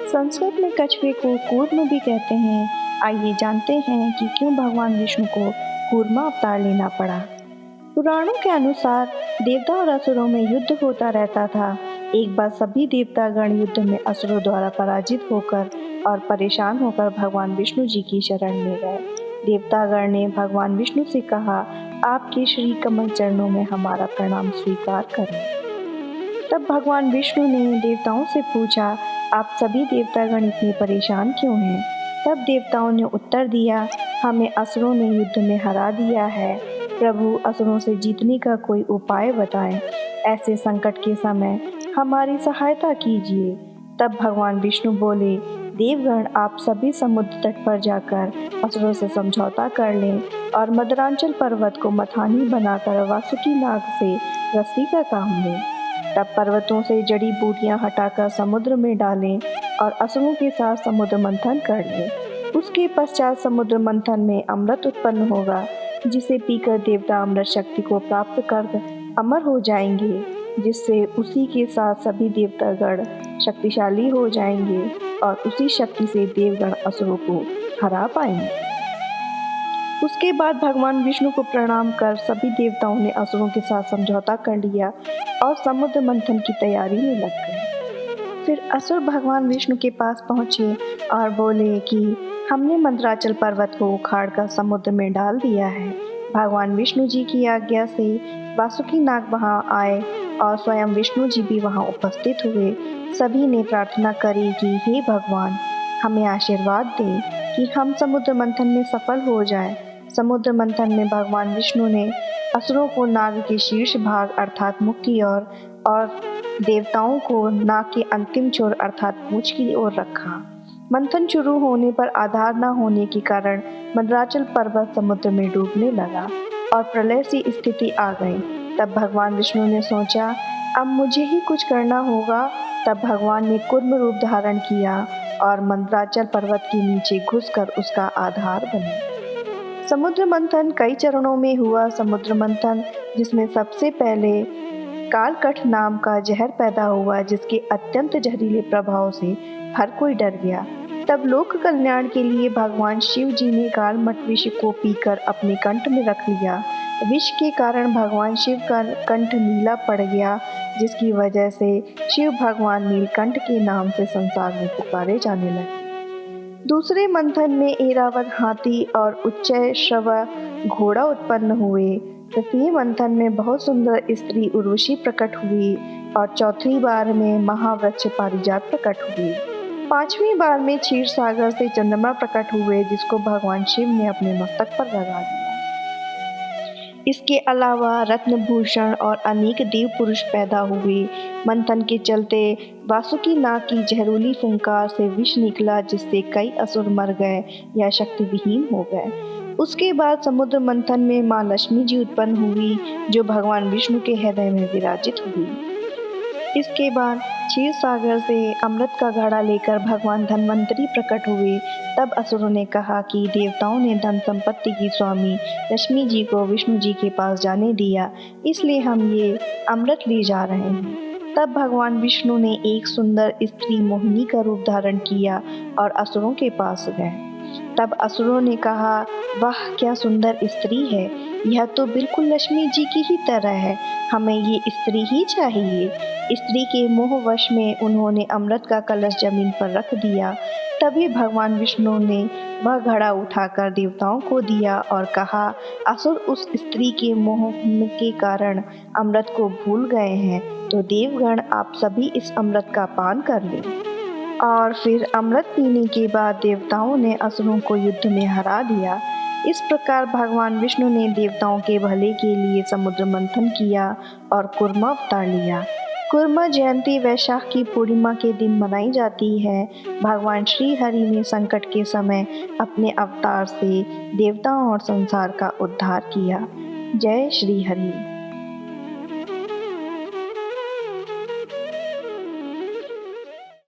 संस्कृत में कछुए को कूर्म भी कहते हैं। आइए जानते हैं कि क्यों भगवान विष्णु को कूर्मा अवतार लेना पड़ा। पुराणों के अनुसार देवता और असुरों में युद्ध होता रहता था। एक बार सभी देवतागण युद्ध में असुरों द्वारा पराजित होकर और परेशान होकर भगवान विष्णु जी की शरण में गए। देवतागण ने भगवान विष्णु से कहा, आपके श्री कमल चरणों में हमारा प्रणाम स्वीकार करें। तब भगवान विष्णु ने देवताओं से पूछा, आप सभी देवतागण इतने परेशान क्यों हैं? तब देवताओं ने उत्तर दिया, हमें असुरों ने युद्ध में हरा दिया है। प्रभु, असुरों से जीतने का कोई उपाय बताएं। ऐसे संकट के समय हमारी सहायता कीजिए। तब भगवान विष्णु बोले, देवगण, आप सभी समुद्र तट पर जाकर असुरों से समझौता कर लें और मदरांचल पर्वत को मथानी बनाकर वासुकी नाग से रस्सी का काम लें। तब पर्वतों से जड़ी बूटियां हटाकर समुद्र में डालें और असुरों के साथ समुद्र मंथन कर लें। उसके पश्चात समुद्र मंथन में अमृत उत्पन्न होगा, जिसे पीकर देवता अमृत शक्ति को प्राप्त कर अमर हो जाएंगे, जिससे उसी के साथ सभी देवतागण शक्तिशाली हो जाएंगे और उसी शक्ति से देवगण असुरों को हरा पाएंगे। उसके बाद भगवान विष्णु को प्रणाम कर सभी देवताओं ने असुरों के साथ समझौता कर लिया और समुद्र मंथन की तैयारी में लग गए। फिर असुर भगवान विष्णु के पास पहुँचे और बोले कि हमने मंदराचल पर्वत को उखाड़कर समुद्र में डाल दिया है। भगवान विष्णु जी की आज्ञा से वासुकी नाग वहाँ आए और स्वयं विष्णु जी भी वहाँ उपस्थित हुए। सभी ने प्रार्थना करी कि हे भगवान, हमें आशीर्वाद दें कि हम समुद्र मंथन में सफल हो जाएं। समुद्र मंथन में भगवान विष्णु ने असुरों को नाग के शीर्ष भाग अर्थात मुख की ओर और देवताओं को नाग के अंतिम छोर अर्थात पूंछ की ओर रखा। मंथन शुरू होने पर आधार न होने के कारण मंदराचल पर्वत समुद्र में डूबने लगा और प्रलय सी स्थिति आ गई। तब भगवान विष्णु ने सोचा, अब मुझे ही कुछ करना होगा। तब भगवान ने कूर्म रूप धारण किया और मंदराचल पर्वत के नीचे घुसकर उसका आधार बने। समुद्र मंथन कई चरणों में हुआ। समुद्र मंथन जिसमें सबसे पहले कालकठ नाम का जहर पैदा हुआ, जिसके अत्यंत जहरीले प्रभाव से हर कोई डर गया। तब लोक कल्याण के लिए भगवान शिव जी ने कालमठ विष को पीकर अपने कंठ में रख लिया। विष के कारण भगवान शिव का कंठ नीला पड़ गया, जिसकी वजह से शिव भगवान नीलकंठ के नाम से संसार में पुकारे जाने लगे। दूसरे मंथन में ऐरावत हाथी और उच्चय श्रव घोड़ा उत्पन्न हुए। तृतीय मंथन में बहुत सुंदर स्त्री उर्वशी प्रकट हुई और चौथी बार में महावृक्ष पारिजात प्रकट हुए। पांचवी बार में क्षीर सागर से चंद्रमा प्रकट हुए, जिसको भगवान शिव ने अपने मस्तक पर लगा दिया। इसके अलावा रत्नभूषण और अनेक देव पुरुष पैदा हुए। मंथन के चलते वासुकी नाग की जहरीली फुंकार से विष निकला, जिससे कई असुर मर गए या शक्ति विहीन हो गए। उसके बाद समुद्र मंथन में माँ लक्ष्मी जी उत्पन्न हुई, जो भगवान विष्णु के हृदय में विराजित हुई। इसके बाद क्षीर सागर से अमृत का घड़ा लेकर भगवान धन्वंतरी प्रकट हुए। तब असुरों ने कहा कि देवताओं ने धन संपत्ति की स्वामी लक्ष्मी जी को विष्णु जी के पास जाने दिया, इसलिए हम ये अमृत ले जा रहे हैं। तब भगवान विष्णु ने एक सुंदर स्त्री मोहिनी का रूप धारण किया और असुरों के पास गए। तब असुरों ने कहा, वाह क्या सुंदर स्त्री है, यह तो बिल्कुल लक्ष्मी जी की ही तरह है, हमें ये स्त्री ही चाहिए। स्त्री के मोहवश में उन्होंने अमृत का कलश जमीन पर रख दिया। तभी भगवान विष्णु ने वह घड़ा उठाकर देवताओं को दिया और कहा, असुर उस स्त्री के मोह के कारण अमृत को भूल गए हैं, तो देवगण आप सभी इस अमृत का पान कर लें। और फिर अमृत पीने के बाद देवताओं ने असुरों को युद्ध में हरा दिया। इस प्रकार भगवान विष्णु ने देवताओं के भले के लिए समुद्र मंथन किया और कूर्मा अवतार लिया। कूर्मा जयंती वैशाख की पूर्णिमा के दिन मनाई जाती है। भगवान श्री हरि ने संकट के समय अपने अवतार से देवताओं और संसार का उद्धार किया। जय श्री हरि।